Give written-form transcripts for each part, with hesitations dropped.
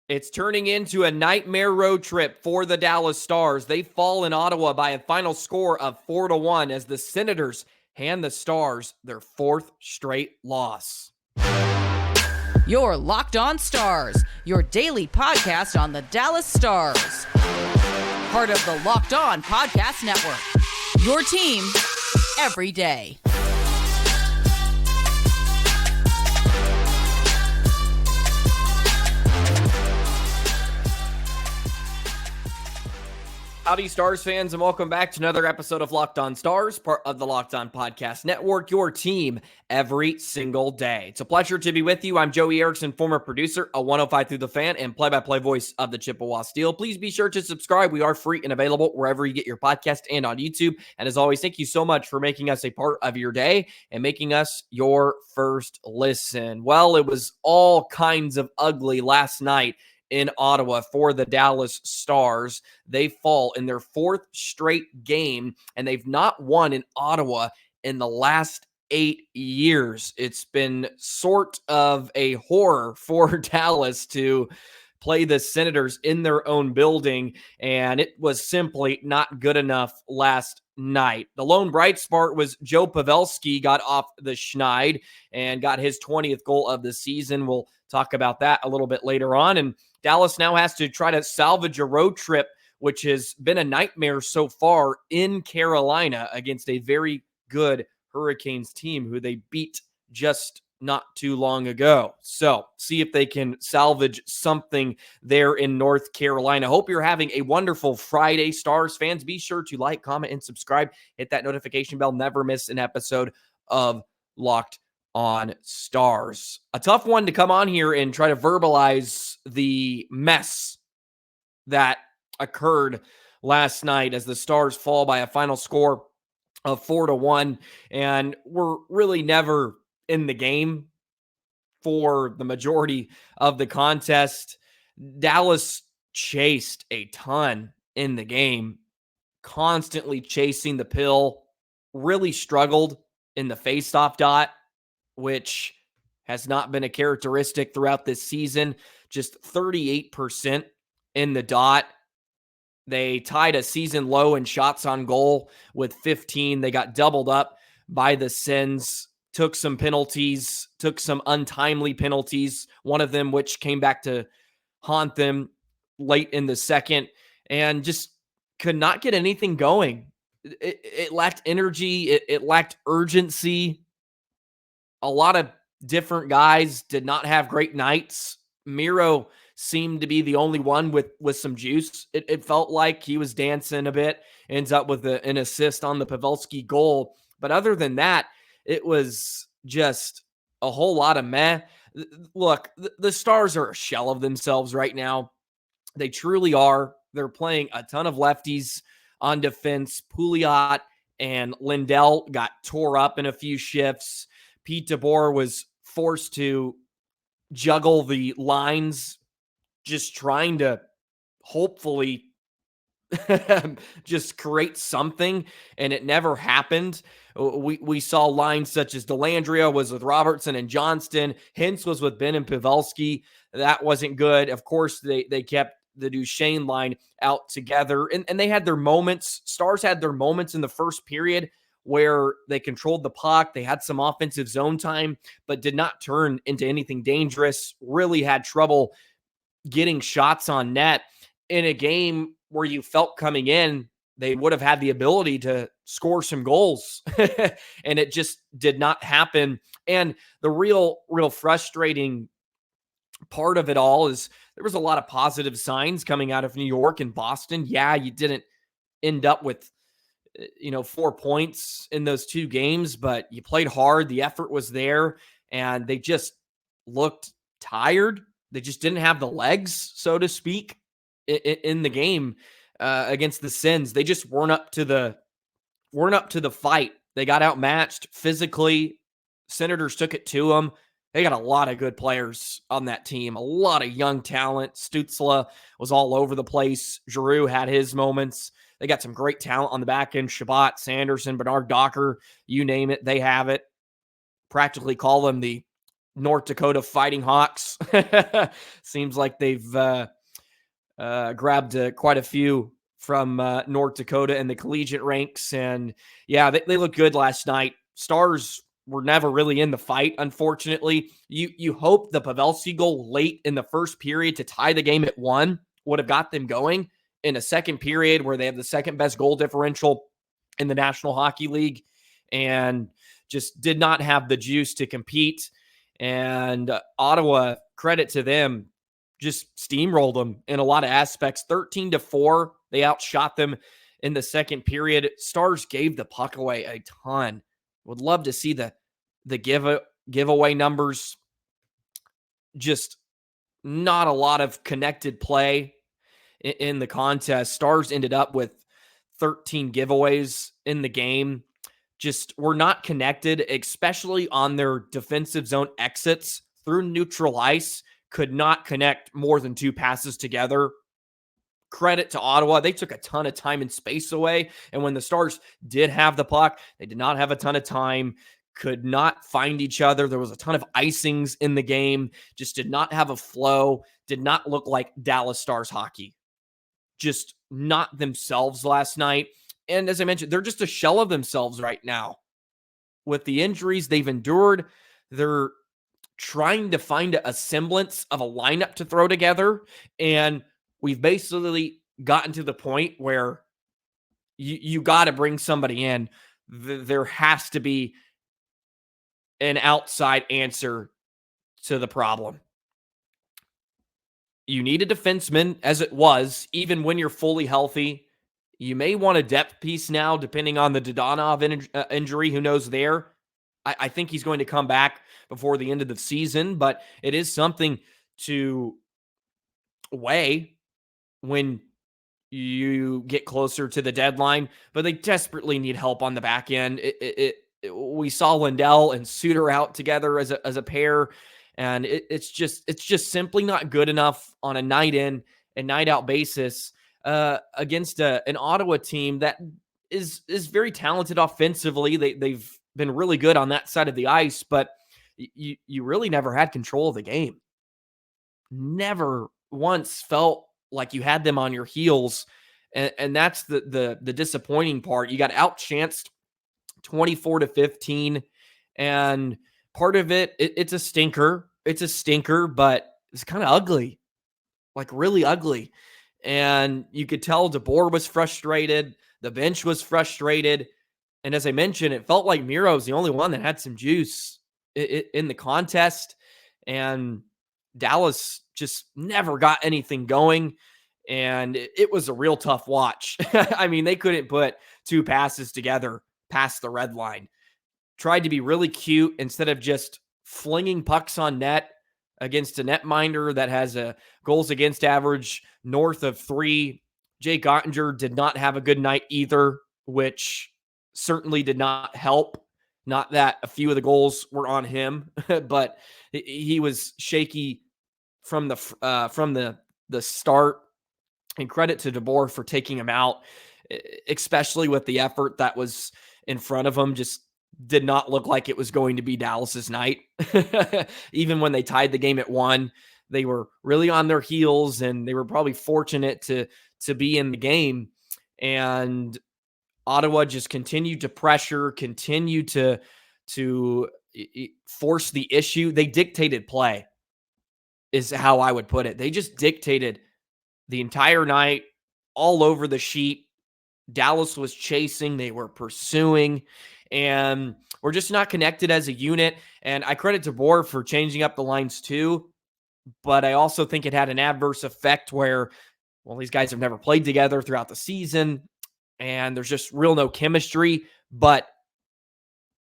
It's turning into a nightmare road trip for the Dallas Stars. They fall in Ottawa by a final score of 4-1 as the Senators hand the Stars their fourth straight loss. You're Locked On Stars, your daily podcast on the Dallas Stars. Part of the Locked On Podcast Network, your team every day. Howdy, Stars fans, and welcome back to another episode of Locked On Stars, part of the Locked On Podcast Network, your team every single day. It's a pleasure to be with you. I'm Joey Erickson, former producer of 105 Through the Fan and play-by-play voice of the Chippewa Steel. Please be sure to subscribe. We are free and available wherever you get your podcast and on YouTube. And as always, thank you so much for making us a part of your day and making us your first listen. Well, it was all kinds of ugly last night in Ottawa for the Dallas Stars. They fall in their fourth straight game, and they've not won in Ottawa in the last 8 years. It's been sort of a horror for Dallas to play the Senators in their own building, and it was simply not good enough last night. The lone bright spot was Joe Pavelski got off the schneid and got his 20th goal of the season. We'll talk about that a little bit later on. And Dallas now has to try to salvage a road trip, which has been a nightmare so far in Carolina against a very good Hurricanes team who they beat just not too long ago. So see if they can salvage something there in North Carolina. Hope you're having a wonderful Friday, Stars fans. Be sure to like, comment, and subscribe. Hit that notification bell. Never miss an episode of Locked On Stars. A tough one to come on here and try to verbalize the mess that occurred last night as the Stars fall by a final score of 4-1, and we're really never in the game for the majority of the contest. Dallas chased a ton in the game, constantly chasing the pill, really struggled in the faceoff dot, which has not been a characteristic throughout this season. Just 38% in the dot. They tied a season low in shots on goal with 15. They got doubled up by the Sens, took some penalties, took some untimely penalties, one of them which came back to haunt them late in the second, and just could not get anything going. It lacked energy. It lacked urgency. A lot of different guys did not have great nights. Miro seemed to be the only one with some juice. It felt like he was dancing a bit, ends up with an assist on the Pavelski goal. But other than that, it was just a whole lot of meh. Look, the Stars are a shell of themselves right now. They truly are. They're playing a ton of lefties on defense. Pouliot and Lindell got tore up in a few shifts. Pete DeBoer was forced to juggle the lines, just trying to hopefully just create something, and it never happened. We saw lines such as Dellandrea was with Robertson and Johnston. Hintz was with Benn and Pavelski. That wasn't good. Of course, they kept the Duchesne line out together, and they had their moments. Stars had their moments in the first period where they controlled the puck. They had some offensive zone time, but did not turn into anything dangerous. Really had trouble getting shots on net in a game where you felt coming in they would have had the ability to score some goals, and it just did not happen. And the real frustrating part of it all is there was a lot of positive signs coming out of New York and Boston. Yeah, you didn't end up with 4 points in those two games, but you played hard. The effort was there, and they just looked tired. They just didn't have the legs, so to speak, in the game against the Sens. They just weren't up to the fight. They got outmatched physically. Senators took it to them. They got a lot of good players on that team, a lot of young talent. Stützle was all over the place. Giroux had his moments. They got some great talent on the back end. Shabbat, Sanderson, Bernard Docker, you name it, they have it. Practically call them the North Dakota Fighting Hawks. Seems like they've grabbed quite a few from North Dakota in the collegiate ranks. And yeah, they looked good last night. Stars were never really in the fight, unfortunately. You hope the Pavelski goal late in the first period to tie the game at 1 would have got them going in a second period where they have the second best goal differential in the National Hockey League and just did not have the juice to compete. And Ottawa, credit to them, just steamrolled them in a lot of aspects. 13-4, they outshot them in the second period. Stars gave the puck away a ton. Would love to see the giveaway numbers. Just not a lot of connected play in the contest. Stars ended up with 13 giveaways in the game. Just were not connected, especially on their defensive zone exits through neutral ice. Could not connect more than 2 passes together. Credit to Ottawa. They took a ton of time and space away. And when the Stars did have the puck, they did not have a ton of time, could not find each other. There was a ton of icings in the game, just did not have a flow, did not look like Dallas Stars hockey. Just not themselves last night. And as I mentioned, they're just a shell of themselves right now. With the injuries they've endured, they're trying to find a semblance of a lineup to throw together. And we've basically gotten to the point where you got to bring somebody in. There has to be an outside answer to the problem. You need a defenseman, as it was, even when you're fully healthy. You may want a depth piece now, depending on the Dadonov injury. Who knows there? I think he's going to come back before the end of the season, but it is something to weigh when you get closer to the deadline. But they desperately need help on the back end. We saw Lindell and Suter out together as a pair, and it's just simply not good enough on a night in and night out basis against an Ottawa team that is very talented offensively. They've been really good on that side of the ice, but you really never had control of the game. Never once felt like you had them on your heels, and that's the disappointing part. You got outchanced 24-15, and part of it's a stinker. It's a stinker, but it's kind of ugly, like really ugly. And you could tell DeBoer was frustrated. The bench was frustrated. And as I mentioned, it felt like Miro's the only one that had some juice in the contest. And Dallas just never got anything going. And it was a real tough watch. I mean, they couldn't put 2 passes together past the red line. Tried to be really cute instead of just flinging pucks on net against a netminder that has a goals against average north of 3. Jake Oettinger did not have a good night either, which certainly did not help. Not that a few of the goals were on him, but he was shaky from the start. And credit to DeBoer for taking him out, especially with the effort that was in front of him. Just did not look like it was going to be Dallas's night. Even when they tied the game at 1, they were really on their heels, and they were probably fortunate to be in the game. And Ottawa just continued to pressure, continued to force the issue. They dictated play, is how I would put it. They just dictated the entire night, all over the sheet. Dallas was chasing, they were pursuing, and we're just not connected as a unit. And I credit DeBoer for changing up the lines too, but I also think it had an adverse effect where, well, these guys have never played together throughout the season, and there's just real no chemistry. But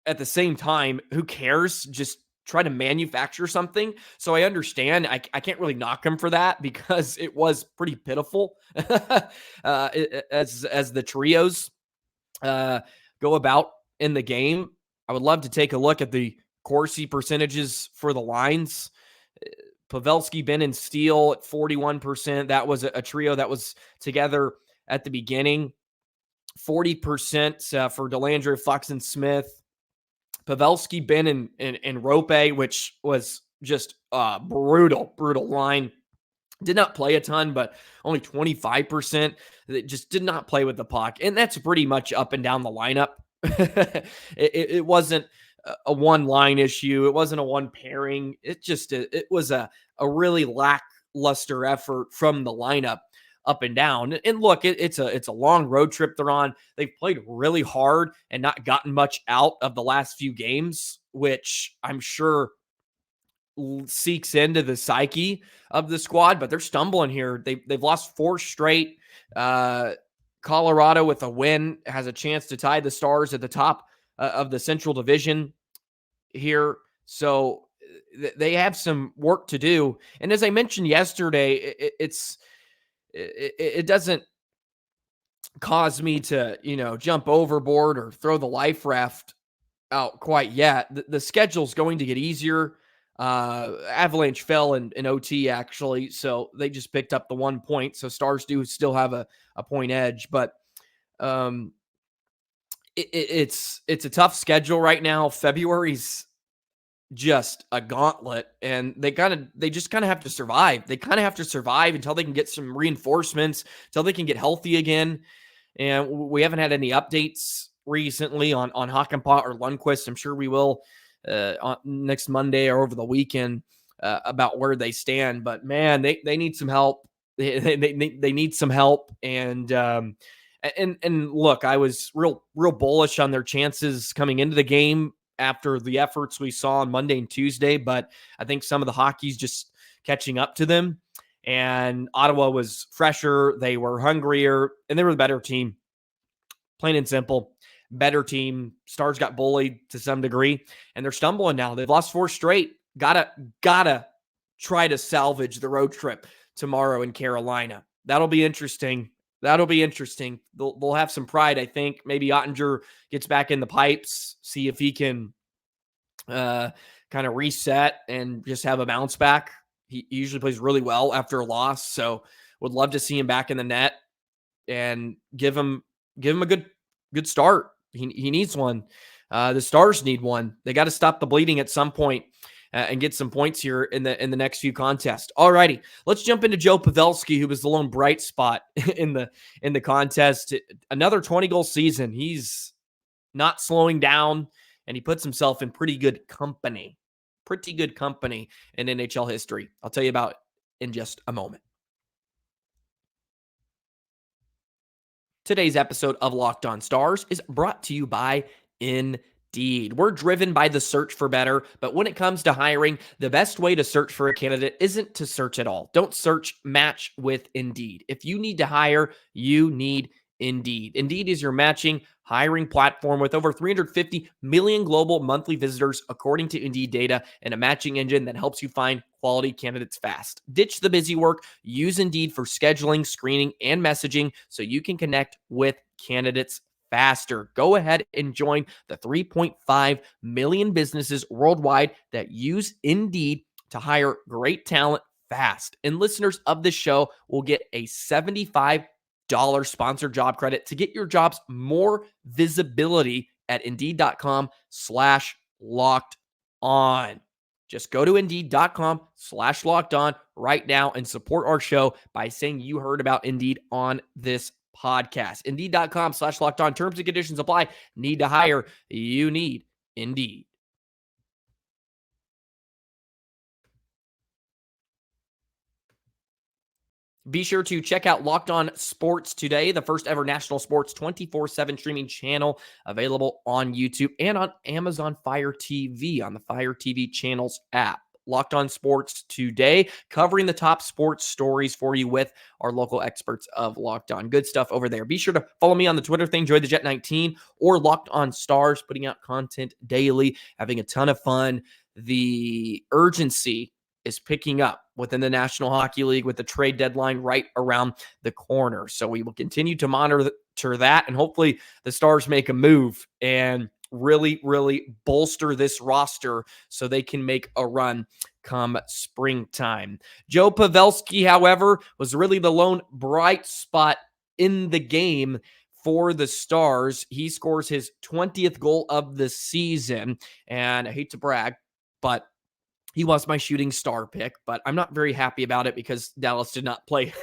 at the same time, who cares? Just try to manufacture something. So I understand. I can't really knock him for that because it was pretty pitiful as the trios go about in the game. I would love to take a look at the Corsi percentages for the lines. Pavelski, Benn, and Steele at 41%. That was a trio that was together at the beginning. 40% for Dellandre, Fox, and Smith. Pavelski, Benn, and Rope, which was just brutal line. Did not play a ton, but only 25%. That just did not play with the puck. And that's pretty much up and down the lineup. It wasn't a one line issue. It wasn't a one pairing. It was a really lackluster effort from the lineup up and down. And look, it's a long road trip they're on. They've played really hard and not gotten much out of the last few games, which I'm sure seeks into the psyche of the squad, but they're stumbling here. They've lost 4 straight. Colorado with a win has a chance to tie the Stars at the top of the Central Division here. So they have some work to do. And as I mentioned yesterday, it doesn't cause me to, jump overboard or throw the life raft out quite yet. The schedule's going to get easier. Avalanche fell in OT actually, so they just picked up the 1 point. So Stars do still have a point edge, but it's a tough schedule right now. February's just a gauntlet, and they just kind of have to survive. They kind of have to survive until they can get some reinforcements, until they can get healthy again. And we haven't had any updates recently on Hakanpaa or Lundkvist. I'm sure we will on next Monday or over the weekend about where they stand. But man, they need some help. They need some help. And look, I was real bullish on their chances coming into the game after the efforts we saw on Monday and Tuesday. But I think some of the hockey's just catching up to them. And Ottawa was fresher. They were hungrier, and they were the better team. Plain and simple. Better team. Stars got bullied to some degree, and they're stumbling now. They've lost 4 straight. Gotta try to salvage the road trip tomorrow in Carolina. That'll be interesting. They'll have some pride, I think. Maybe Oettinger gets back in the pipes, see if he can kind of reset and just have a bounce back. He usually plays really well after a loss, so would love to see him back in the net and give him a good start. He needs one. The Stars need one. They got to stop the bleeding at some point and get some points here in the next few contests. All righty, let's jump into Joe Pavelski, who was the lone bright spot in the contest. Another 20-goal season. He's not slowing down, and he puts himself in pretty good company in NHL history. I'll tell you about in just a moment. Today's episode of Locked On Stars is brought to you by Indeed. We're driven by the search for better, but when it comes to hiring, the best way to search for a candidate isn't to search at all. Don't search, match with Indeed. If you need to hire, you need Indeed. Indeed is your matching hiring platform with over 350 million global monthly visitors, according to Indeed data, and a matching engine that helps you find quality candidates fast. Ditch the busy work. Use Indeed for scheduling, screening, and messaging so you can connect with candidates faster. Go ahead and join the 3.5 million businesses worldwide that use Indeed to hire great talent fast. And listeners of this show will get a $75 sponsored job credit to get your jobs more visibility at Indeed.com/locked on. Just go to Indeed.com/locked on right now and support our show by saying you heard about Indeed on this podcast. Indeed.com/locked on. Terms and conditions apply. Need to hire? You need Indeed. Be sure to check out Locked On Sports today, the first ever national sports 24/7 streaming channel available on YouTube and on Amazon Fire TV on the Fire TV channels app. Locked On Sports today, covering the top sports stories for you with our local experts of Locked On. Good stuff over there. Be sure to follow me on the Twitter thing, JoyTheJet19, or Locked On Stars, putting out content daily, having a ton of fun. The urgency is picking up within the National Hockey League with the trade deadline right around the corner. So we will continue to monitor that, and hopefully the Stars make a move and really, really bolster this roster so they can make a run come springtime. Joe Pavelski, however, was really the lone bright spot in the game for the Stars. He scores his 20th goal of the season. And I hate to brag, but he was my shooting star pick, but I'm not very happy about it because Dallas did not play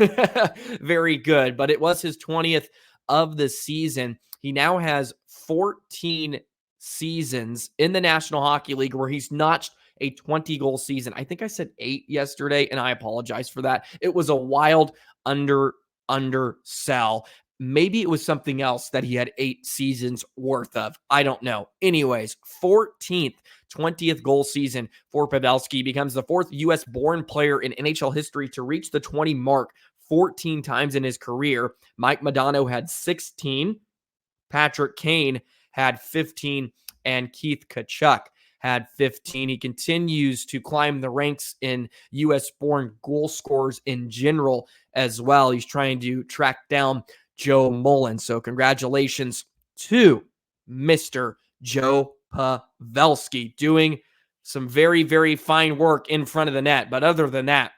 very good. But it was his 20th of the season. He now has 14 seasons in the National Hockey League where he's notched a 20-goal season. I think I said 8 yesterday, and I apologize for that. It was a wild undersell. Maybe it was something else that he had 8 seasons worth of. I don't know. Anyways, 14th, 20th goal season for Pavelski. Becomes the 4th U.S.-born player in NHL history to reach the 20 mark 14 times in his career. Mike Modano had 16. Patrick Kane had 15. And Keith Tkachuk had 15. He continues to climb the ranks in U.S.-born goal scorers in general as well. He's trying to track down Joe Mullen. So congratulations to Mr. Joe Pavelski, doing some very, very fine work in front of the net. But other than that,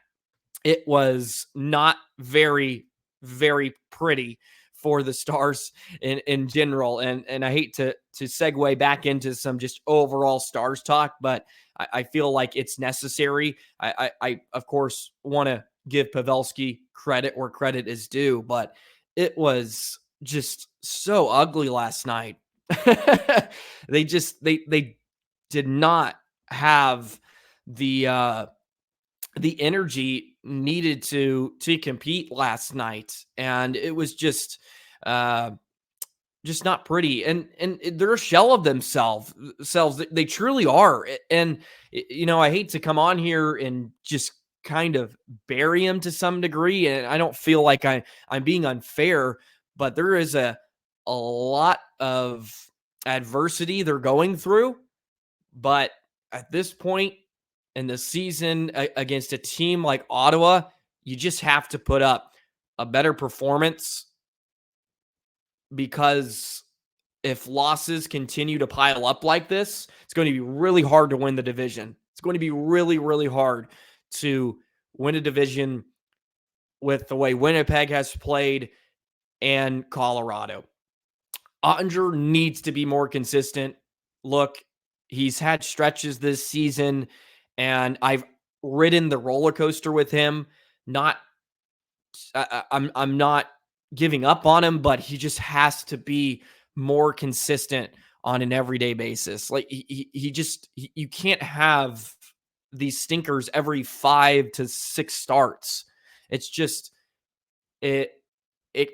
it was not very, very pretty for the Stars in general. And I hate to segue back into some just overall Stars talk, but I feel like it's necessary. I of course, want to give Pavelski credit where credit is due, but it was just so ugly last night. They did not have the energy needed to compete last night, and it was just not pretty. And they're a shell of themselves. They truly are. And I hate to come on here and just kind of bury him to some degree, and I don't feel like I'm being unfair, but there is a lot of adversity they're going through. But at this point in the season, against a team like Ottawa, you just have to put up a better performance, because if losses continue to pile up like this, it's going to be really hard to win the division. It's going to be really, really hard to win a division with the way Winnipeg has played and Colorado. Oettinger needs to be more consistent. Look, he's had stretches this season, and I've ridden the roller coaster with him. I'm not giving up on him, but he just has to be more consistent on an everyday basis. Like you can't have these stinkers every 5 to 6 starts. It's just, it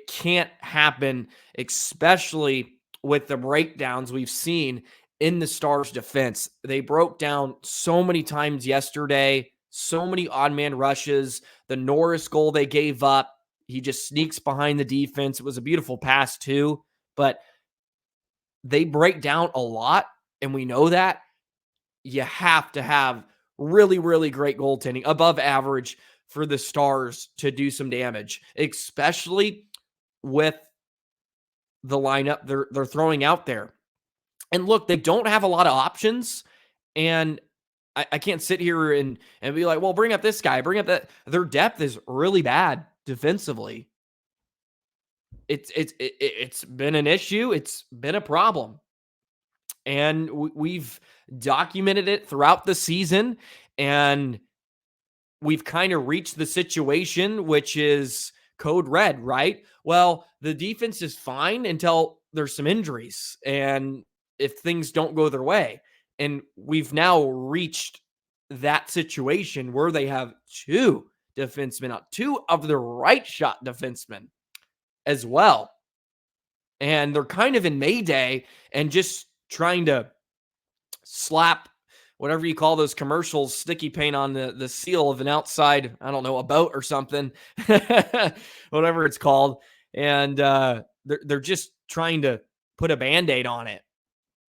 can't happen, especially with the breakdowns we've seen in the Stars defense. They broke down so many times yesterday, so many odd man rushes. The Norris goal they gave up, he just sneaks behind the defense. It was a beautiful pass too, but they break down a lot, and we know that. You have to have really, really great goaltending, above average, for the Stars to do some damage, especially with the lineup they're throwing out there. And look, they don't have a lot of options, and I can't sit here and be like, well, bring up this guy, bring up that. Their depth is really bad defensively. It's been an issue. It's been a problem. And we've documented it throughout the season, and we've kind of reached the situation, which is code red, right? Well, the defense is fine until there's some injuries and if things don't go their way. And we've now reached that situation where they have 2 defensemen, 2 of the right shot defensemen as well. And they're kind of in Mayday and just trying to slap whatever you call those commercials, sticky paint on the seal of an outside, I don't know, a boat or something, whatever it's called. And they're just trying to put a Band-Aid on it.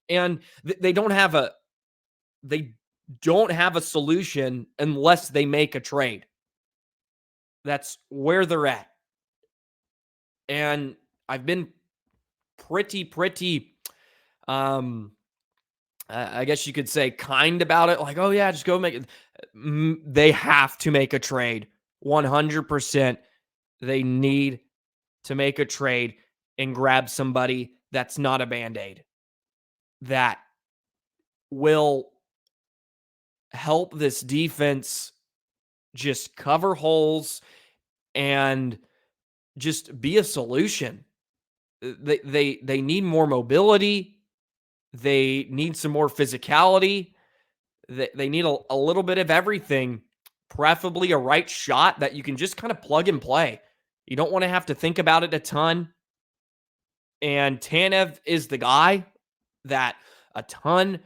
And they don't have a solution unless they make a trade. That's where they're at. And I've been pretty I guess you could say kind about it. Like, oh yeah, just go make it. They have to make a trade. 100%. They need to make a trade. and grab somebody that's not a Band-Aid, that will help this defense just cover holes and just be a solution. They need more mobility. They need some more physicality. They need a little bit of everything, preferably a right shot that you can just kind of plug and play. You don't want to have to think about it a ton. And Tanev is the guy that a ton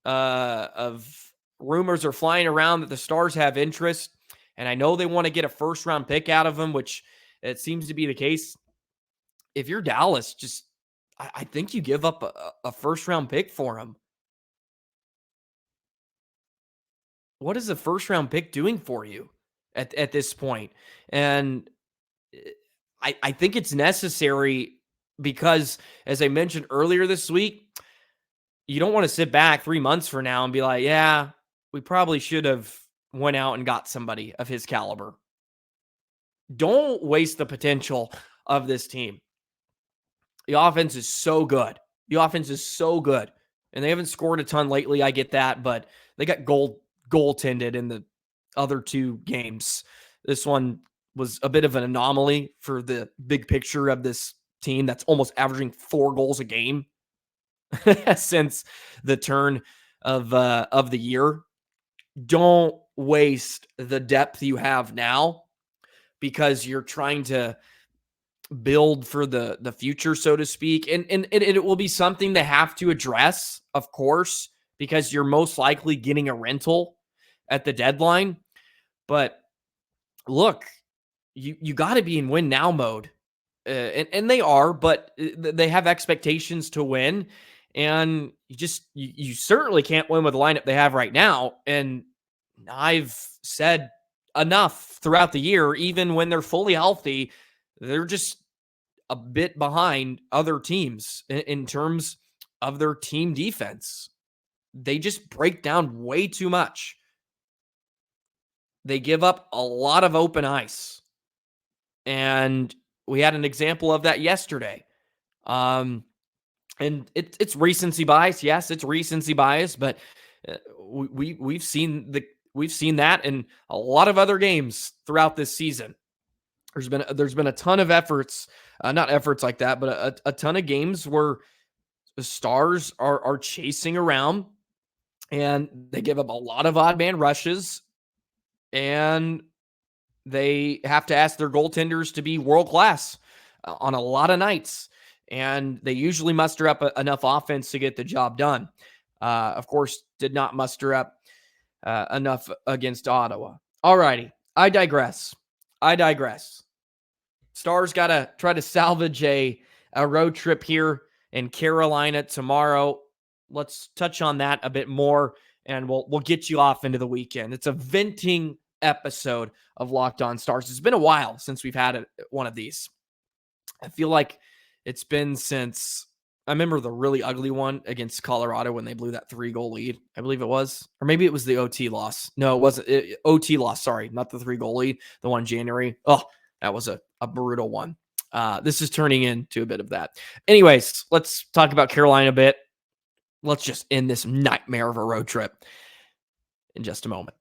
of rumors are flying around that the Stars have interest. And I know they want to get a first-round pick out of him, which it seems to be the case. If you're Dallas, I think you give up a first-round pick for him. What is a first-round pick doing for you at this point? And I think it's necessary because, as I mentioned earlier this week, you don't want to sit back 3 months from now and be like, yeah, we probably should have went out and got somebody of his caliber. Don't waste the potential of this team. The offense is so good. And they haven't scored a ton lately. I get that, but they got goaltended in the other 2 games. This one was a bit of an anomaly for the big picture of this team that's almost averaging 4 goals a game since the turn of the year. Don't waste the depth you have now because you're trying to build for the future, so to speak. And it will be something they have to address, of course, because you're most likely getting a rental at the deadline. But look, you got to be in win now mode. And they are, but they have expectations to win. And you certainly can't win with the lineup they have right now. And I've said enough throughout the year, even when they're fully healthy, they're just a bit behind other teams in terms of their team defense. They just break down way too much. They give up a lot of open ice. And we had an example of that yesterday. And it's recency bias. Yes, it's recency bias, but we've seen that in a lot of other games throughout this season. There's been a ton of efforts, not efforts like that, but a ton of games where the Stars are chasing around and they give up a lot of odd man rushes, and they have to ask their goaltenders to be world class on a lot of nights. And they usually muster up enough offense to get the job done. Of course, did not muster up enough against Ottawa. All righty. I digress. Stars got to try to salvage a road trip here in Carolina tomorrow. Let's touch on that a bit more, and we'll get you off into the weekend. It's a venting episode of Locked On Stars. It's been a while since we've had one of these. I feel like it's been since I remember the really ugly one against Colorado when they blew that 3-goal lead. I believe it was, or maybe it was the OT loss. No, it wasn't. OT loss. Sorry, not the 3-goal lead. The one in January. Oh, that was a brutal one. This is turning into a bit of that. Anyways, let's talk about Carolina a bit. Let's just end this nightmare of a road trip in just a moment.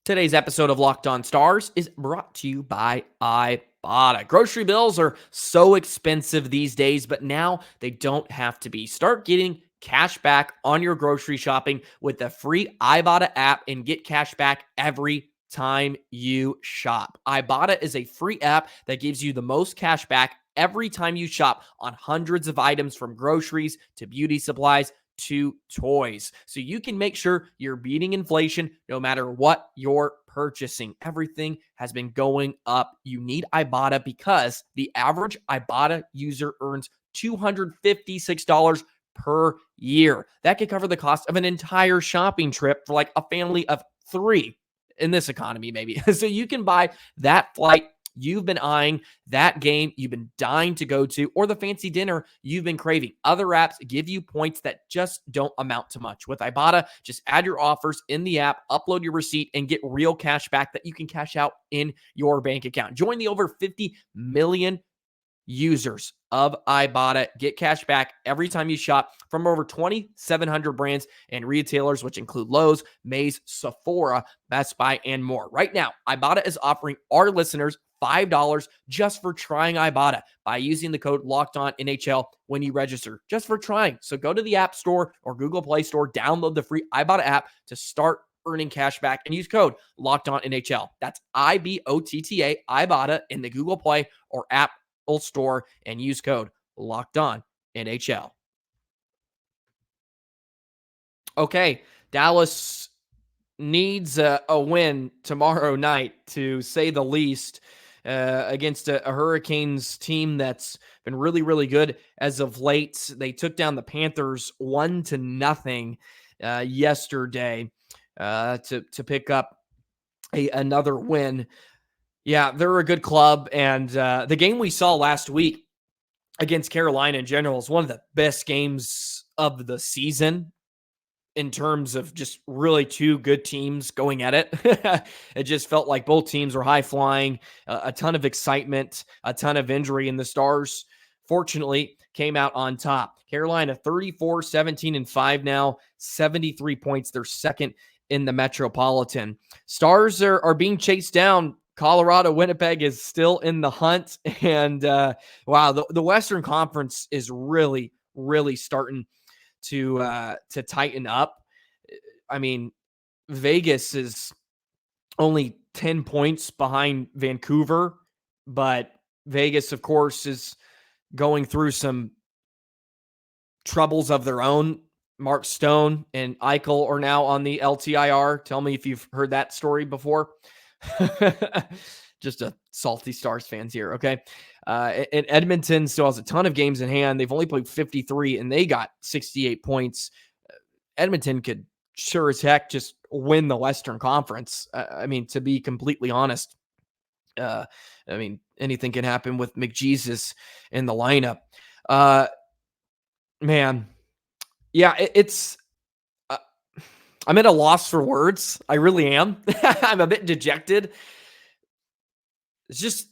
Today's episode of Locked On Stars is brought to you by Ibotta. Grocery bills are so expensive these days, but now they don't have to be. Start getting cash back on your grocery shopping with the free Ibotta app and get cash back every time you shop. Ibotta is a free app that gives you the most cash back every time you shop on hundreds of items, from groceries to beauty supplies to toys. So you can make sure you're beating inflation no matter what you're purchasing. Everything has been going up. You need Ibotta because the average Ibotta user earns $256 per year. That could cover the cost of an entire shopping trip for like a family of 3 in this economy, maybe. So you can buy that flight you've been eyeing, that game you've been dying to go to, or the fancy dinner you've been craving. Other apps give you points that just don't amount to much. With Ibotta, just add your offers in the app, upload your receipt, and get real cash back that you can cash out in your bank account. Join the over 50 million users of Ibotta. Get cash back every time you shop from over 2,700 brands and retailers, which include Lowe's, Maze, Sephora, Best Buy, and more. Right now, Ibotta is offering our listeners $5 just for trying Ibotta by using the code LOCKEDONNHL when you register, just for trying. So go to the App Store or Google Play Store, download the free Ibotta app to start earning cash back, and use code LOCKEDONNHL. That's IBOTTA, Ibotta, in the Google Play or App Store, and use code LOCKEDONNHL. Okay, Dallas needs a win tomorrow night, to say the least, against a Hurricanes team that's been really, really good as of late. They took down the Panthers 1-0 yesterday to pick up another win. Yeah, they're a good club, and the game we saw last week against Carolina in general is one of the best games of the season in terms of just really two good teams going at it. It just felt like both teams were high-flying, a ton of excitement, a ton of injury, and the Stars, fortunately, came out on top. Carolina 34-17-5 now, 73 points. They're second in the Metropolitan. Stars are being chased down. Colorado, Winnipeg is still in the hunt. And wow, the Western Conference is really, really starting to tighten up. I mean, Vegas is only 10 points behind Vancouver, but Vegas, of course, is going through some troubles of their own. Mark Stone and Eichel are now on the LTIR. Tell me if you've heard that story before. Just a salty Stars fans here, okay? And Edmonton still has a ton of games in hand. They've only played 53, and they got 68 points. Edmonton could sure as heck just win the Western Conference. I mean, to be completely honest, I mean, anything can happen with McJesus in the lineup. Man, yeah, it's I'm at a loss for words. I really am. I'm a bit dejected. It's just,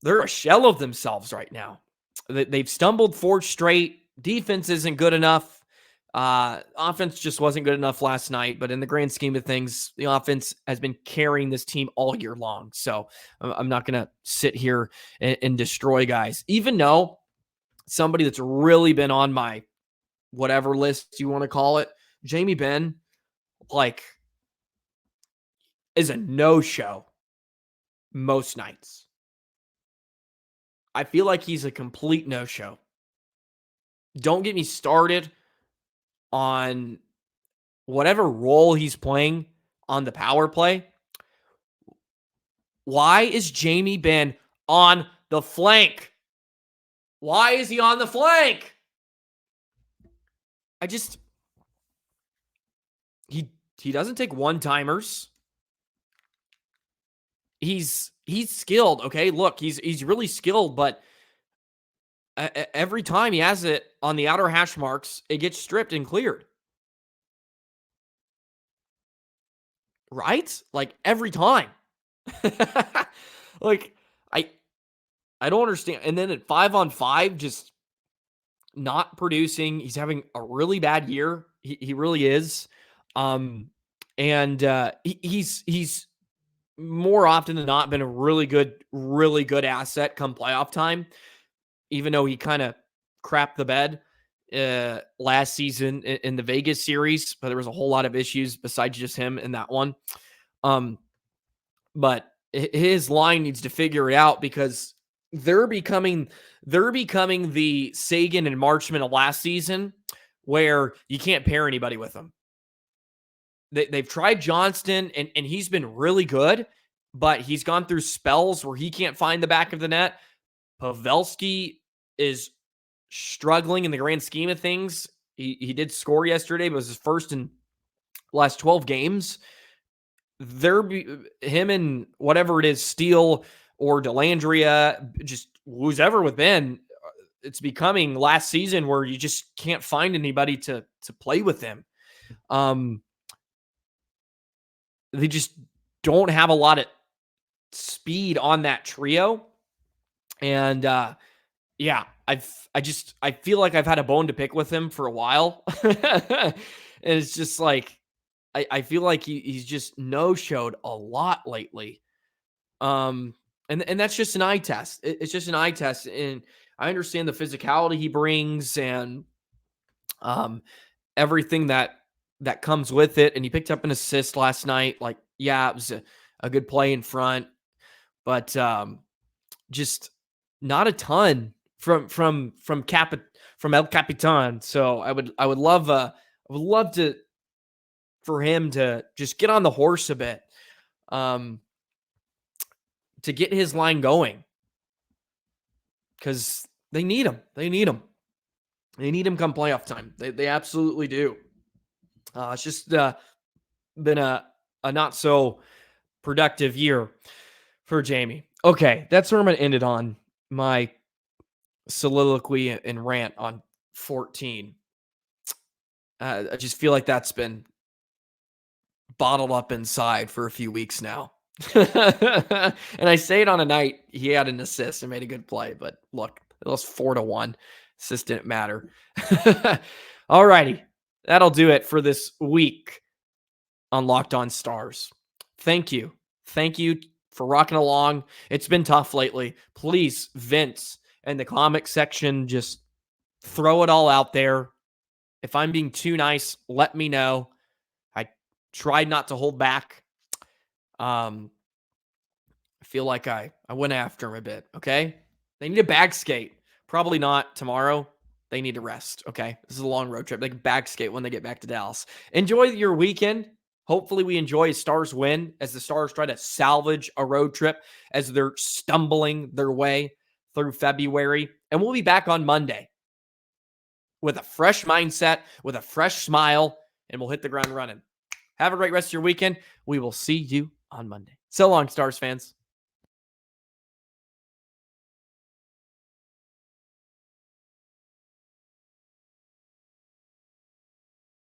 they're a shell of themselves right now. They've stumbled 4 straight. Defense isn't good enough. Offense just wasn't good enough last night. But in the grand scheme of things, the offense has been carrying this team all year long. So I'm not going to sit here and destroy guys. Even though somebody that's really been on my whatever list you want to call it, Jamie Benn, like, is a no-show most nights. I feel like he's a complete no-show. Don't get me started on whatever role he's playing on the power play. Why is Jamie Benn on the flank? Why is he on the flank? He doesn't take one-timers. He's skilled, okay? Look, he's really skilled, but every time he has it on the outer hash marks, it gets stripped and cleared. Right? Like, every time. Like, I don't understand. And then at 5-on-5, just not producing. He's having a really bad year. He really is. He's more often than not been a really good asset come playoff time, even though he kind of crapped the bed last season in the Vegas series, but there was a whole lot of issues besides just him in that one. But his line needs to figure it out, because they're becoming the Sagan and Marchment of last season, where you can't pair anybody with them. They've tried Johnston, and he's been really good, but he's gone through spells where he can't find the back of the net. Pavelski is struggling in the grand scheme of things. He did score yesterday, but it was his first in the last 12 games. Him and whatever it is, Steele or Dellandrea, just who's ever with Ben. It's becoming last season where you just can't find anybody to play with them. They just don't have a lot of speed on that trio. And yeah, I feel like I've had a bone to pick with him for a while. And it's just like, I feel like he's just no-showed a lot lately. And that's just an eye test. It's just an eye test. And I understand the physicality he brings and everything that comes with it. And he picked up an assist last night. Like, yeah, it was a good play in front, but just not a ton from El Capitan. So I would love for him to just get on the horse a bit, to get his line going, because they need him. They need him come playoff time. They absolutely do. It's just been a not so productive year for Jamie. Okay, that's where I'm going to end it on my soliloquy and rant on 14. I just feel like that's been bottled up inside for a few weeks now. And I say it on a night he had an assist and made a good play, but look, it was 4-1. Assist didn't matter. All righty. That'll do it for this week on Locked On Stars. Thank you. Thank you for rocking along. It's been tough lately. Please, vent in the comment section. Just throw it all out there. If I'm being too nice, let me know. I tried not to hold back. I feel like I went after him a bit, okay? They need a bag skate. Probably not tomorrow. They need to rest, okay? This is a long road trip. They can bag skate when they get back to Dallas. Enjoy your weekend. Hopefully we enjoy a Stars win as the Stars try to salvage a road trip as they're stumbling their way through February. And we'll be back on Monday with a fresh mindset, with a fresh smile, and we'll hit the ground running. Have a great rest of your weekend. We will see you on Monday. So long, Stars fans.